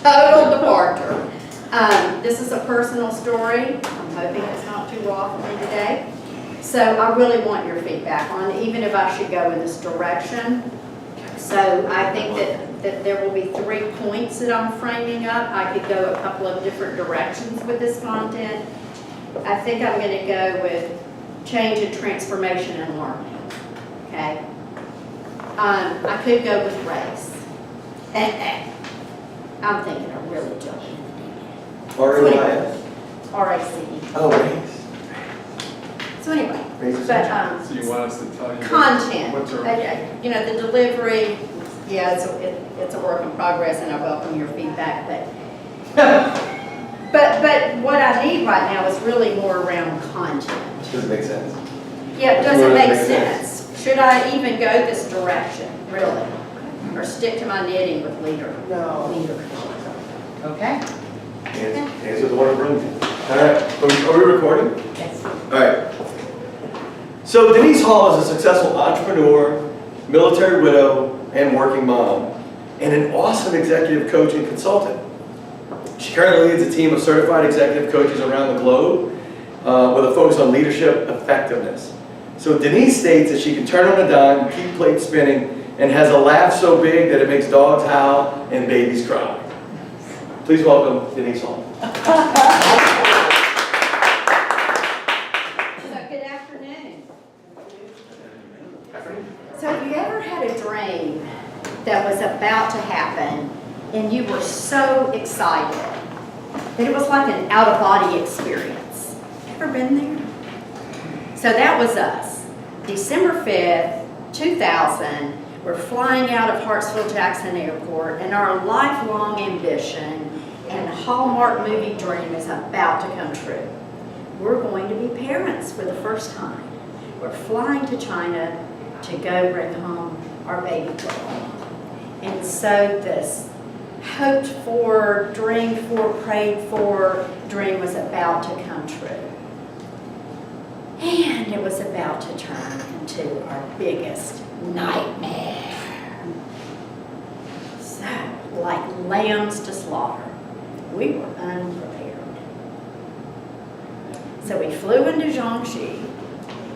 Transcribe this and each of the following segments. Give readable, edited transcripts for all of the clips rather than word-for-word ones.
total departure. This is a personal story. I'm hoping it's not too raw for me today. So I really want your feedback on it, even if I should go in this direction. So I think that there will be 3 points that I'm framing up. I could go a couple of different directions with this content. I think I'm going to go with change and transformation and learning. Okay? I could go with race. I'm thinking of really jumping. R-A-Y-S? R-A-C-E. Oh, race. So anyway, Race. So you want us to tell you content, what's our... you know, the delivery, yeah, it's a work in progress, and I welcome your feedback, but what I need right now is really more around content. Does it make sense? Yeah, does it make sense? Should I even go this direction, really? Or stick to my knitting with leader? No. Leader. Okay. Answer the one in Burlington. All right, are we recording? Yes. All right. So Denise Hall is a successful entrepreneur, military widow, and working mom, and an awesome executive coach and consultant. She currently leads a team of certified executive coaches around the globe with a focus on leadership effectiveness. So Denise states that she can turn on a dime, keep plates spinning, and has a laugh so big that it makes dogs howl and babies cry. Please welcome Denise Hall. Good afternoon. So have you ever had a dream that was about to happen and you were so excited that it was like an out-of-body experience? Ever been there? So that was us. December 5th, 2000, we're flying out of Hartsfield-Jackson Airport, and our lifelong ambition and Hallmark movie dream is about to come true. We're going to be parents for the first time. We're flying to China to go bring home our baby girl. And so this hoped for, dreamed for, prayed for dream was about to come true. And it was about to turn into our biggest nightmare. So, like lambs to slaughter, we were unprepared. So we flew into Jiangxi,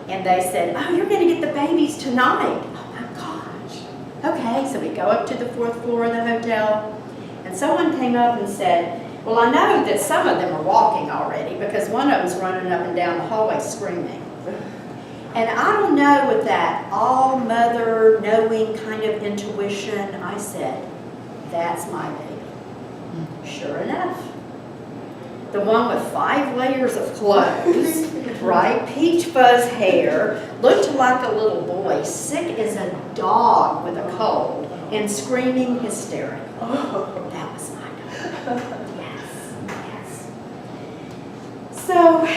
and they said, oh, you're going to get the babies tonight. Oh my gosh. Okay, so we go up to the 4th floor of the hotel, and someone came up and said, well, I know that some of them are walking already because one of them's running up and down the hallway screaming. And I don't know, with that all-mother knowing kind of intuition, I said, that's my baby. Sure enough. The one with 5 layers of clothes, right? Peach fuzz hair, looked like a little boy, sick as a dog with a cold, and screaming hysterically. That was my daughter. Yes. So,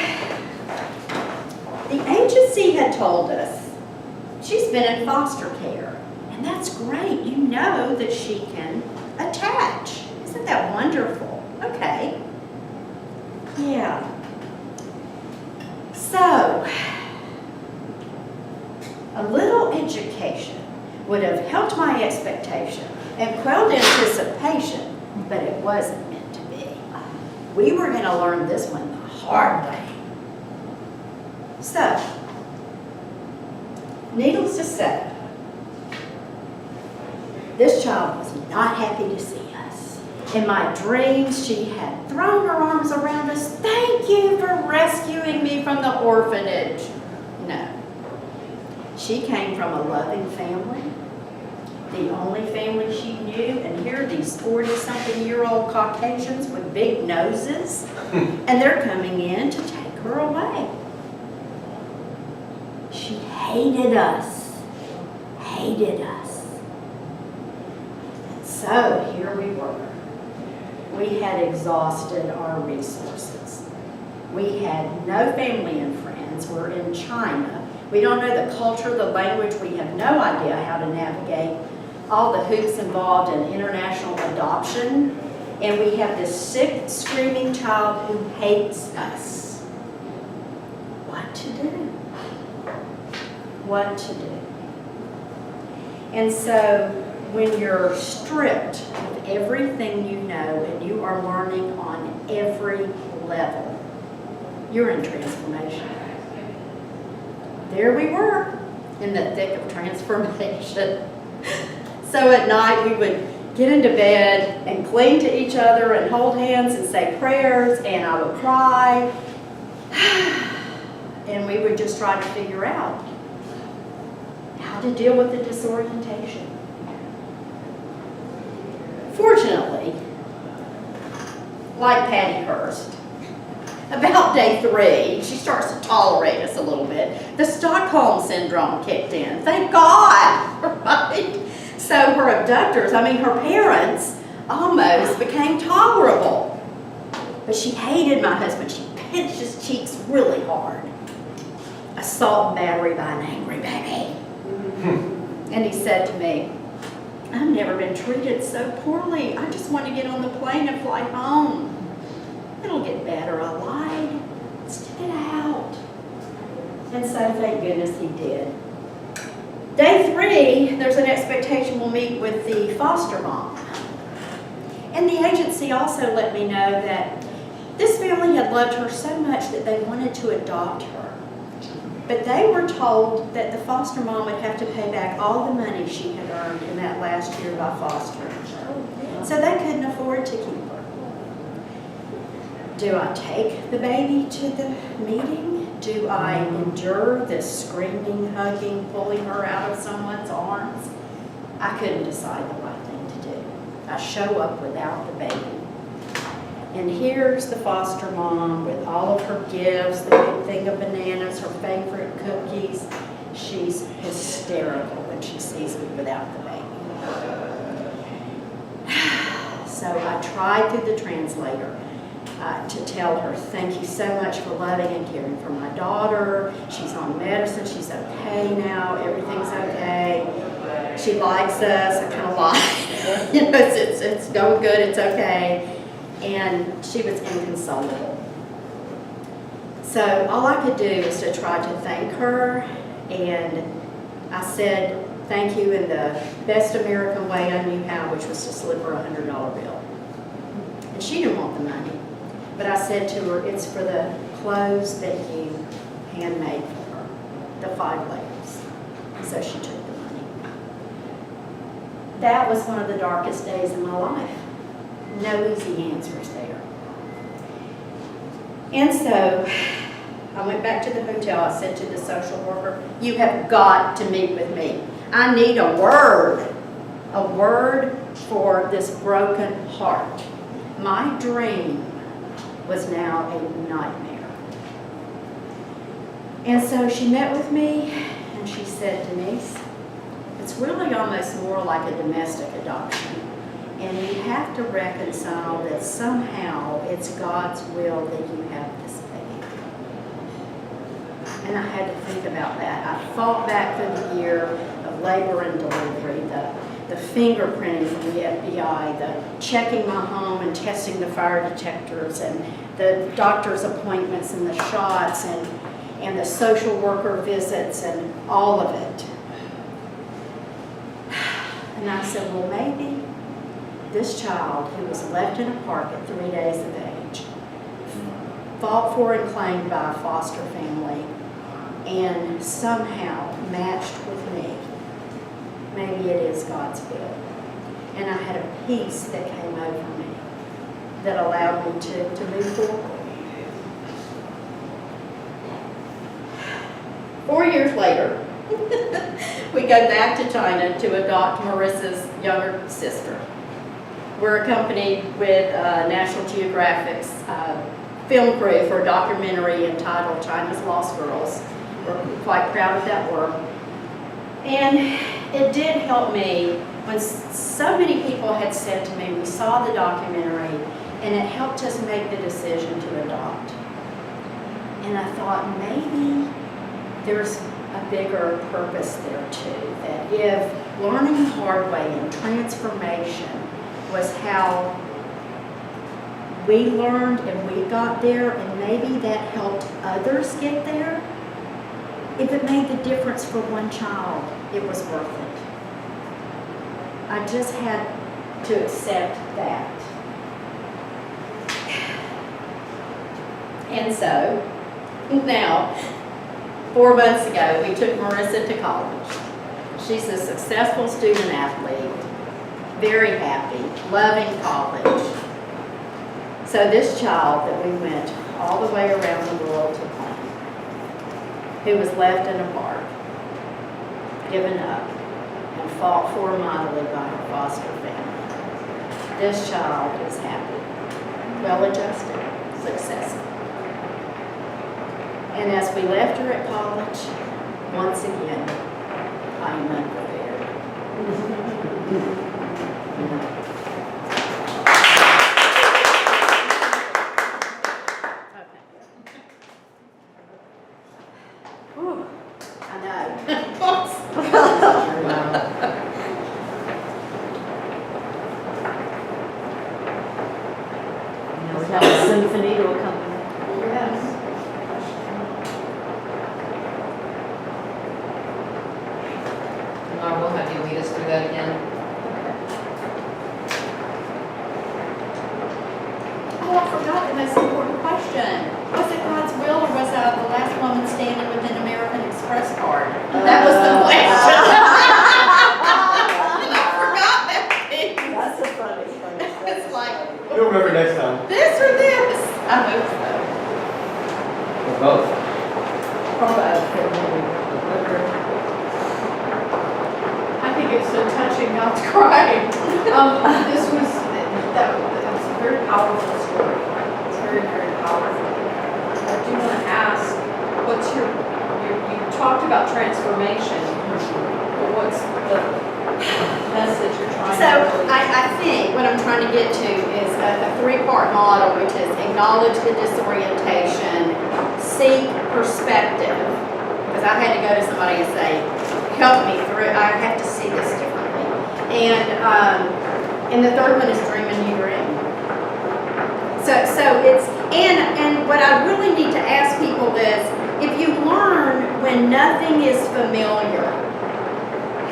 the agency had told us she's been in foster care, and that's great. You know that she can attach. Isn't that wonderful? Okay. Yeah. So, a little education would have helped my expectation and quelled anticipation, but it wasn't meant to be. We were going to learn this one the hard way. So, needless to say, this child was not happy to see us. In my dreams, she had thrown her arms around us. Thank you for rescuing me from the orphanage. No. She came from a loving family, the only family she knew, and here are these 40-something-year-old Caucasians with big noses, and they're coming in to take her away. She hated us. Hated us. And so here we were. We had exhausted our resources. We had no family and friends. We're in China. We don't know the culture, the language. We have no idea how to navigate all the hoops involved in international adoption. And we have this sick, screaming child who hates us. What to do? What to do? And so when you're stripped of everything you know and are learning on every level. You're in transformation. There we were in the thick of transformation. So at night we would get into bed and cling to each other and hold hands and say prayers, and I would cry. And we would just try to figure out how to deal with the disorientation. Fortunately, like Patty Hearst, about day 3, she starts to tolerate us a little bit. The Stockholm Syndrome kicked in. Thank God, right? So her abductors, her parents, almost became tolerable. But she hated my husband. She pinched his cheeks really hard. Assault and battery by an angry baby. And he said to me, I've never been treated so poorly. I just want to get on the plane and fly home. It'll get better. I lied. Stick it out. And so thank goodness he did. Day 3, there's an expectation we'll meet with the foster mom. And the agency also let me know that this family had loved her so much that they wanted to adopt her. But they were told that the foster mom would have to pay back all the money she had earned in that last year by fostering. So they couldn't afford to keep her. Do I take the baby to the meeting? Do I endure this screaming, hugging, pulling her out of someone's arms? I couldn't decide the right thing to do. I show up without the baby. And here's the foster mom with all of her gifts, the big thing of bananas, her favorite cookies. She's hysterical when she sees me without the baby. So I tried through the translator to tell her, thank you so much for loving and caring for my daughter. She's on medicine. She's okay now. Everything's okay. She likes us. I kind of lied. It's going good. It's okay. And she was inconsolable. So all I could do was to try to thank her, and I said thank you in the best American way I knew how, which was to slip her a $100 bill. And she didn't want the money, but I said to her, it's for the clothes that you handmade for her, the 5 layers. So she took the money. That was one of the darkest days in my life. No easy answers there. And so I went back to the hotel. I said to the social worker, you have got to meet with me. I need a word for this broken heart. My dream was now a nightmare. And so she met with me and she said, Denise, it's really almost more like a domestic adoption. And you have to reconcile that somehow it's God's will that you have this baby. And I had to think about that. I thought back through the year of labor and delivery, the fingerprinting from the FBI, the checking my home and testing the fire detectors, and the doctor's appointments and the shots, and the social worker visits and all of it. And I said, well, maybe this child who was left in a park at 3 days of age, fought for and claimed by a foster family, and somehow matched with me, maybe it is God's will. And I had a peace that came over me that allowed me to move forward. 4 years later, we go back to China to adopt Marissa's younger sister. We're accompanied with National Geographic's film crew for a documentary entitled China's Lost Girls. We're quite proud of that work. And it did help me when so many people had said to me, we saw the documentary and it helped us make the decision to adopt. And I thought maybe there's a bigger purpose there too, that if learning the hard way and transformation was how we learned and we got there, and maybe that helped others get there, if it made the difference for one child, it was worth it. I just had to accept that. And so, now, 4 months ago, we took Marissa to college. She's a successful student athlete, very happy, loving college. So this child that we went all the way around the world to claim, who was left in a park, given up, and fought for mightily by her foster family. This child is happy, well-adjusted, successful. And as we left her at college, once again, I am unprepared. Whew, I know. Now we have a symphony to accompany. Yes. Laura, we'll have you lead us through that again. Oh, I forgot the most important question. Was it God's will or was I the last woman standing with an American Express card? That was the question. I forgot that piece. That's a funny. It's like, You'll remember next time. this or this? I hope so. Or both. Or both. I think it's so touching not to cry. This was, it's a very powerful story. It's very, very powerful. I do want to ask, what's you talked about transformation, but what's the message you're trying So to really? I think what I'm trying to get to is a three-part model, which is acknowledge the disorientation, seek perspective, because I had to go to somebody and say, help me through, I have to see this differently. And the third one is dream a new dream. So it's, and what I really need to ask people is, if you learn when nothing is familiar,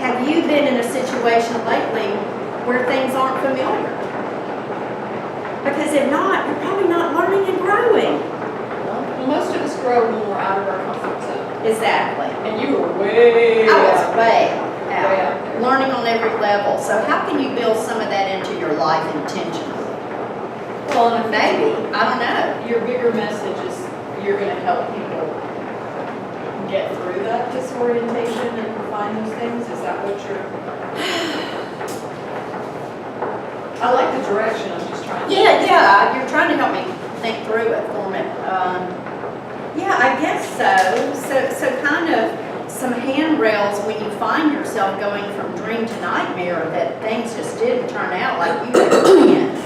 have you been in a situation lately where things aren't familiar? Because if not, you're probably not learning and growing. Well, most of us grow when we're out of our comfort zone. Exactly. And you were way I was out. way Way out, out there. learning on every level. So how can you build some of that into your life intentionally? Well, and I Maybe, think I don't know. your bigger message is you're going to help people get through that disorientation and find those things. Is that what you're? I like the direction. I'm just trying. Yeah, you're trying to help me think through it for me. Yeah, I guess so. So kind of some handrails when you find yourself going from dream to nightmare that things just didn't turn out like you had planned.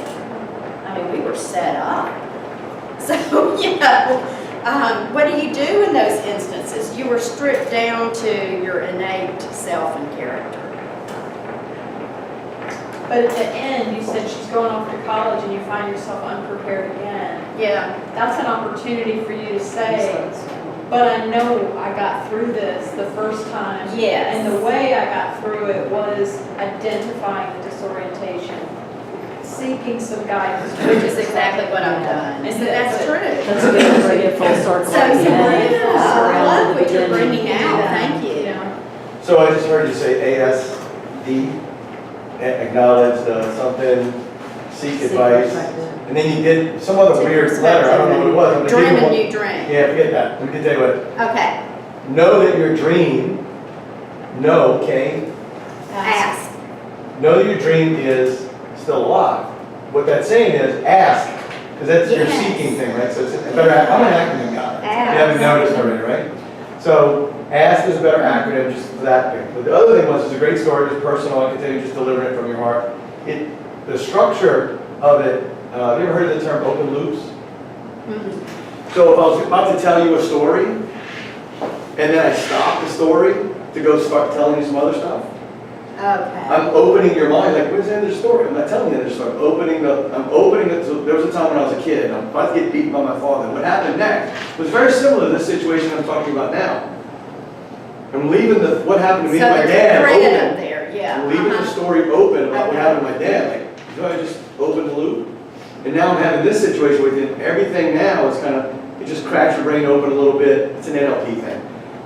I mean, we were set up. So, what do you do in those instances? You were stripped down to your innate self and character. But at the end, you said she's going off to college and you find yourself unprepared again. Yeah. That's an opportunity for you to say, but I know I got through this the first time. Yes. And the way I got through it was identifying the disorientation, seeking some guidance. Which is exactly what I've done. And So that's true. That's a good bring it full circle. So you bring it full circle. I love what you're Beginning. bringing out. Thank you. Yeah. So I just heard you say ASD, acknowledge something, seek advice, and then you did some other weird letter, I don't know what it was. I'm gonna give Dream you a one. new dream. Yeah, forget that. Let me tell you what. Okay. Know that your dream, know, okay? Ask. Know that your dream is still alive. What that's saying is ask, because that's your Yes. seeking thing, right? So it's a better, I'm an acronym guy. If you haven't Ask. noticed already, right? So ask is a better acronym just for that thing. But the other thing was, it's a great story, it's personal, I can tell you just delivering it from your heart. The structure of it, have you ever heard of the term open loops? Mhm. So if I was about to tell you a story, and then I stop the story to go start telling you some other stuff, Okay. I'm opening your mind, like, where's the end of the story? I'm not telling you the end of the story. I'm opening it. So there was a time when I was a kid, and I'm about to get beaten by my father. What happened next was very similar to this situation I'm talking about now. I'm leaving what happened to me So and my there's a dad thread open. up there, yeah. I'm leaving the story open about what happened to my dad. Like, so I just opened the loop. And now I'm having this situation with him. Everything now is kind of It just cracks your brain open a little bit. It's an NLP thing.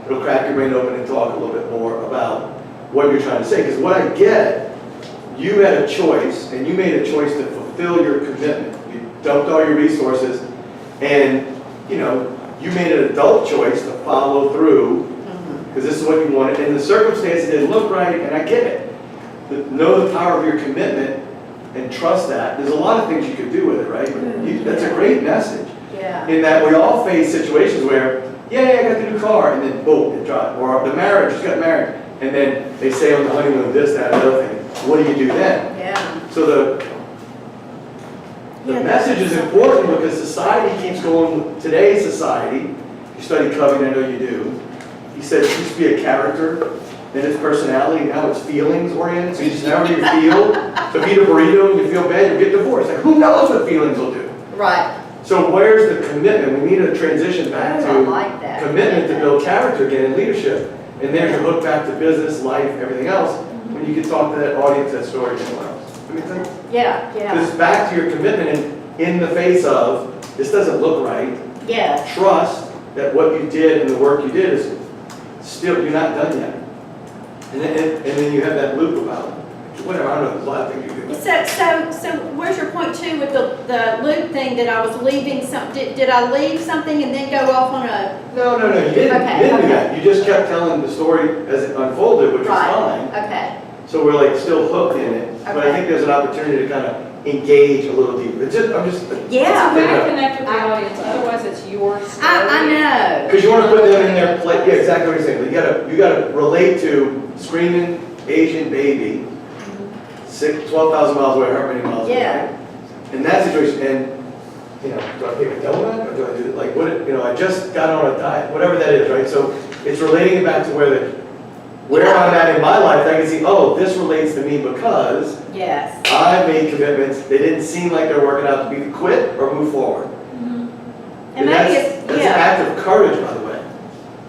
It'll crack your brain open and talk a little bit more about what you're trying to say. Because what I get, you had a choice, and you made a choice to fulfill your commitment. You dumped all your resources, and you know, you made an adult choice to follow through, because this is what you wanted, and the circumstances didn't look right, and I get it. Know the power of your commitment and trust that. There's a lot of things you could do with it, right? That's a great message. Yeah. In that we all face situations where, yay, I got the new car, and then boom, it dropped. Or the marriage, just got married, and then they say on the honeymoon this, that, and the other thing. What do you do then? Yeah. So the message is important because society keeps going. Today's society, you study Covey, I know you do. He said it used to be a character, then it's personality, now it's feelings oriented. So you just never you feel. So if you eat a burrito and you feel bad, you get divorced. Like who knows what feelings will do? Right. So where's the commitment? We need to transition back I to like that. commitment to build character again in leadership. And there's your hook back to business, life, everything else. When you can talk to that audience, that story, anyone else. I mean, think. Yeah, yeah. Because it's back to your commitment in the face of, this doesn't look right. Yeah. Trust that what you did and the work you did is still, you're not done yet. And then you have that loop about, whatever, I don't know, there's a lot of things you do. So where's your point two with the loop thing that I was leaving some, did I leave something and then go off on a? No, you didn't, Okay, you didn't do okay. that. You just kept telling the story as it unfolded, which is fine. Okay. So we're like still hooked in it. But I Okay. think there's an opportunity to kind of engage a little deeper. It's just, I'm just. Yeah. I connect with the audience, otherwise it's your story. I know. Because you want to put them in their place. Yeah, exactly what you're saying. You gotta relate to screaming Asian baby, 12,000 miles away, however many miles away. Yeah. In that situation, and you know, do I pick a donut or do I do it like what? I just got on a diet, whatever that is, right? So it's relating it back to where I'm at in my life. I can see, oh, this relates to me because Yes. I made commitments. They didn't seem like they're working out to be quit or move forward. And maybe that's an yeah. act of courage, by the way,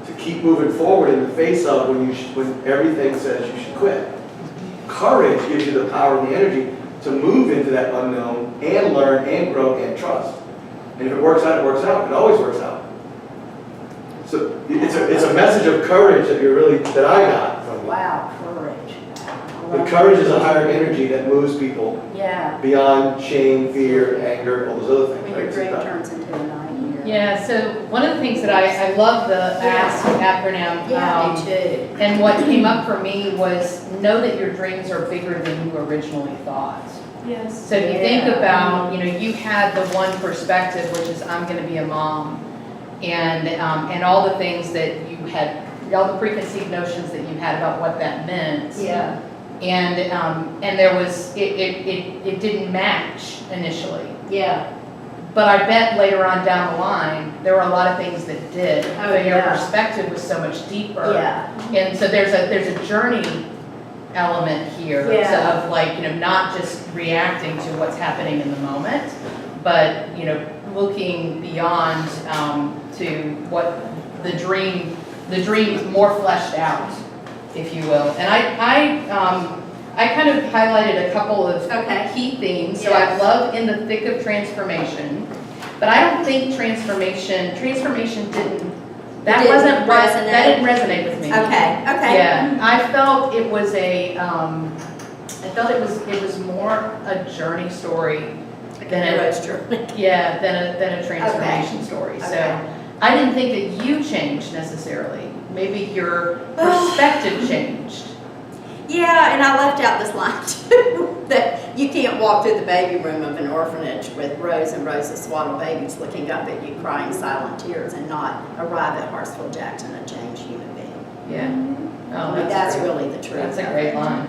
to keep moving forward in the face of when everything says you should quit. Courage gives you the power and the energy to move into that unknown and learn and grow and trust. And if it works out, it works out. It always works out. So it's a message of courage that I got from you. Wow, courage. But courage is a higher energy that moves people Yeah. beyond shame, fear, anger, all those other things. When right? your dream Sometimes. turns into a nightmare. Yeah, so one of the things that I love the ASK acronym. Yeah, me too. And what came up for me was know that your dreams are bigger than you originally thought. Yes. So if you think Yeah. about, you had the one perspective, which is I'm going to be a mom, and all the things that you had, all the preconceived notions that you had about what that meant. Yeah. And there was it didn't match initially, Yeah. but I bet later on down the line there were a lot of things that did. Oh, but your yeah. perspective was so much deeper. Yeah. And so there's a journey element here Yeah. of not just reacting to what's happening in the moment, but looking beyond to what the dream more fleshed out, if you will. And I kind of highlighted a couple of Okay. key themes. So Yes. I love in the thick of transformation, but I don't think transformation didn't. That Didn't resonate. resonate. That didn't resonate with me. Okay. Yeah, I felt it was it was more a journey story than a transformation story. So Okay. I didn't think that you changed necessarily. Maybe your perspective changed. Yeah, and I left out this line too, that you can't walk through the baby room of an orphanage with rows and rows of swaddled babies looking up at you crying silent tears and not arrive at Hartsville Jackson a changed human being. Yeah. Oh, I mean, that's great. really the truth. That's a great line.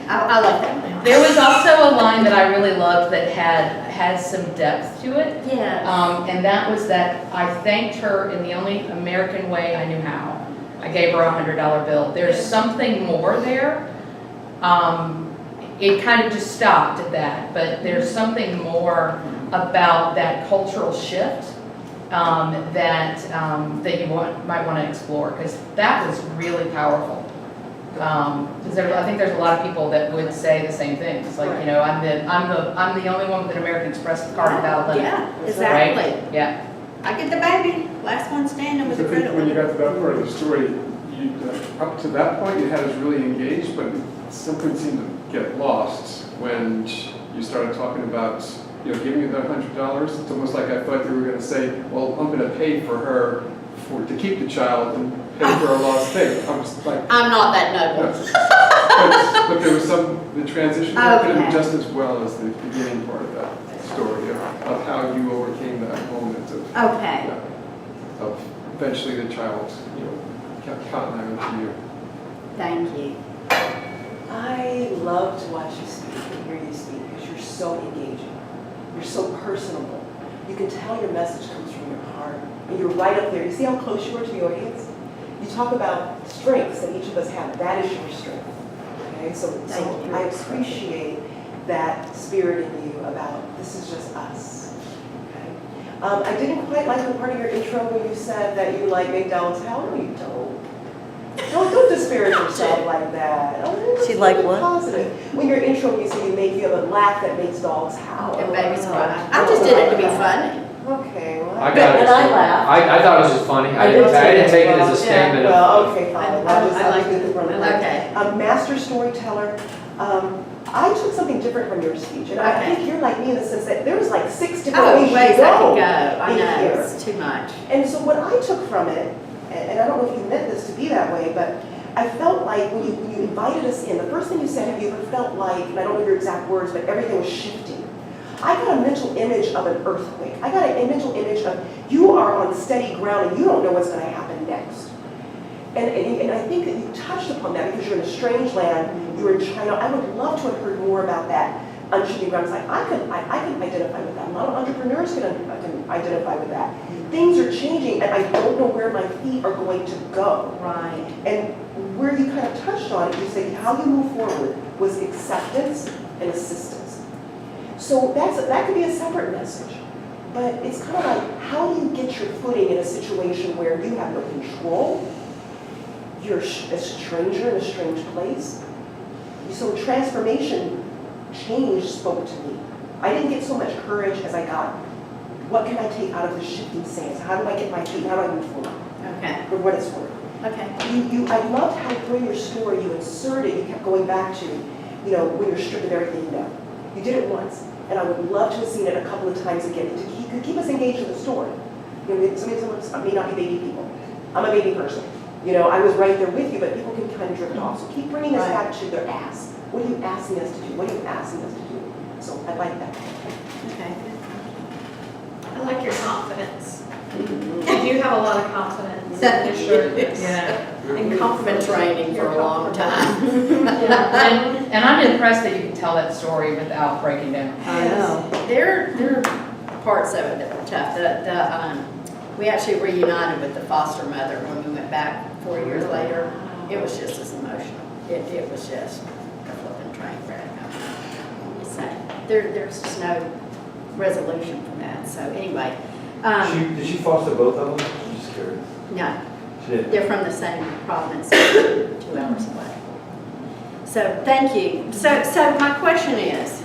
I love that line. There was also a line that I really loved that had some depth to it. Yeah. And that was that I thanked her in the only American way I knew how. I gave her a $100 bill. There's something more there. It kind of just stopped at that, but there's something more about that cultural shift that you might want to explore, because that was really powerful. Because I think there's a lot of people that would say the same things, like Right. I'm the only one with an American Express card without a limit. Yeah, exactly. Right? Yeah. I get the baby, last one standing with I the think credit when you limit. got to that part of the story, you, up to that point, you had us really engaged, but something seemed to get lost when you started talking about, giving you that $100. It's almost like I thought you were going to say, well, I'm going to pay for her to keep the child and pay for her lost thing. I was like, I'm not that noble. but there was the transition there could have Okay. been just as well as the beginning part of that story of how you overcame that moment of. Okay. Of eventually the child, caught on to you. Thank you. I love to watch you speak and hear you speak because you're so engaging. You're so personable. You can tell your message comes from your heart. And you're right up there. You see how close you are to the audience? You talk about strengths that each of us have. That is your strength. Okay? So Thank you. I appreciate that spirit in you about this is just us. Okay? I didn't quite like the part of your intro when you said that you like McDonald's. How no, you don't. Don't disparage yourself like that. She like be what? Positive. When your intro, you say you have a laugh that makes dogs howl. And babies cry. I just did it to be funny. Okay, well. I got it. And I laughed. I thought it was just funny. I did I didn't too. take it as a Yeah. statement of. Well, okay, fine. I like it. Okay. Master storyteller. I took something different from your speech, and I Okay. think you're like me in the sense that there's like 6 different Oh, ways ways I you could go. go. I in know, here. it's too much. And so what I took from it, and I don't know if you meant this to be that way, but I felt like when you invited us in, the first thing you said, have you ever felt like, and I don't know your exact words, but everything was shifting. I got a mental image of an earthquake. I got a mental image of you are on steady ground and you don't know what's going to happen next. And I think that you touched upon that because you're in a strange land, you're in China. I would love to have heard more about that unshifting ground. It's like, I can identify with that. A lot of entrepreneurs can identify with that. Things are changing and I don't know where my feet are going to go. Right. And where you kind of touched on it, you said how you move forward was acceptance and assistance. So that could be a separate message. But it's kind of like, how do you get your footing in a situation where you have no control? You're a stranger in a strange place. So transformation, change spoke to me. I didn't get so much courage as I got, what can I take out of the shifting sands? How do I get my feet? How do I move forward? Okay. For what it's worth. Okay. I loved how through your story you inserted, you kept going back to, when you're stripped of everything you know. You did it once, and I would love to have seen it a couple of times again to keep us engaged in the story. Some of us may not be baby people. I'm a baby person. I was right there with you, but people can kind of drift off. So keep bringing us back to their ask. What are you asking us to do? What are you asking us to do? So I like that. Okay. I like your confidence. You do have a lot of confidence and assuredness. Yeah. And confidence training for a long time. And I'm impressed that you can tell that story without breaking down. I know. There are parts of it that were tough. We actually reunited with the foster mother when we went back 4 years later. It was just as emotional. It was just a flipping train wreck. I'm just saying. There's just no resolution from that. So anyway, Did she foster both of them? I'm just curious. no, She did. they're from the same province, 2 hours away. So thank you. So my question is,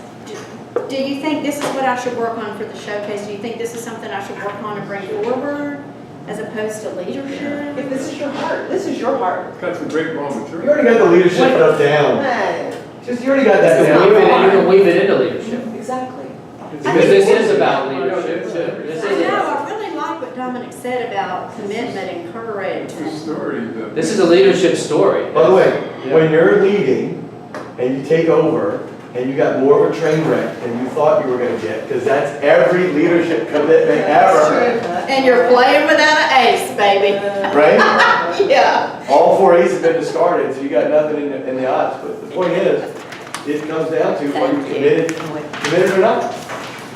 do you think this is what I should work on for the showcase? Do you think this is something I should work on and bring forward as opposed to leadership? If this is your heart, this is your heart. It's got some great raw You material. already got the leadership stuff down. Man, You already got that You down. can weave it into leadership. exactly. Because this is about leadership too. This I is know, I really like what Dominic said about commitment and courage. It's a story. This is a leadership story. By the way, Yeah. when you're leading and you take over and you got more of a train wreck than you thought you were going to get, because that's every leadership commitment ever, And you're playing without an ace, baby. right? Yeah. All 4 aces have been discarded, so you got nothing in the odds. But the point is, it comes down to are you committed or not?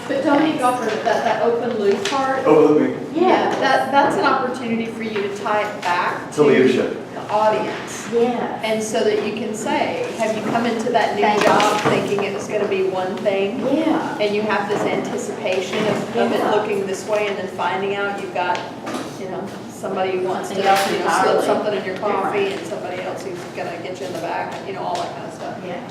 But Dominique offered that open loop part. Over the week Yeah, that's an opportunity for you to tie it back to leadership. the audience. Yeah. And so that you can say, have you come into that new Thank job thinking it was going to be one thing? Yeah. And you have this anticipation of it Yeah. looking this way and then finding out you've got, somebody who wants to, Something else slip entirely something in your coffee different. and somebody else who's going to get you in the back, all that kind of stuff. Yeah.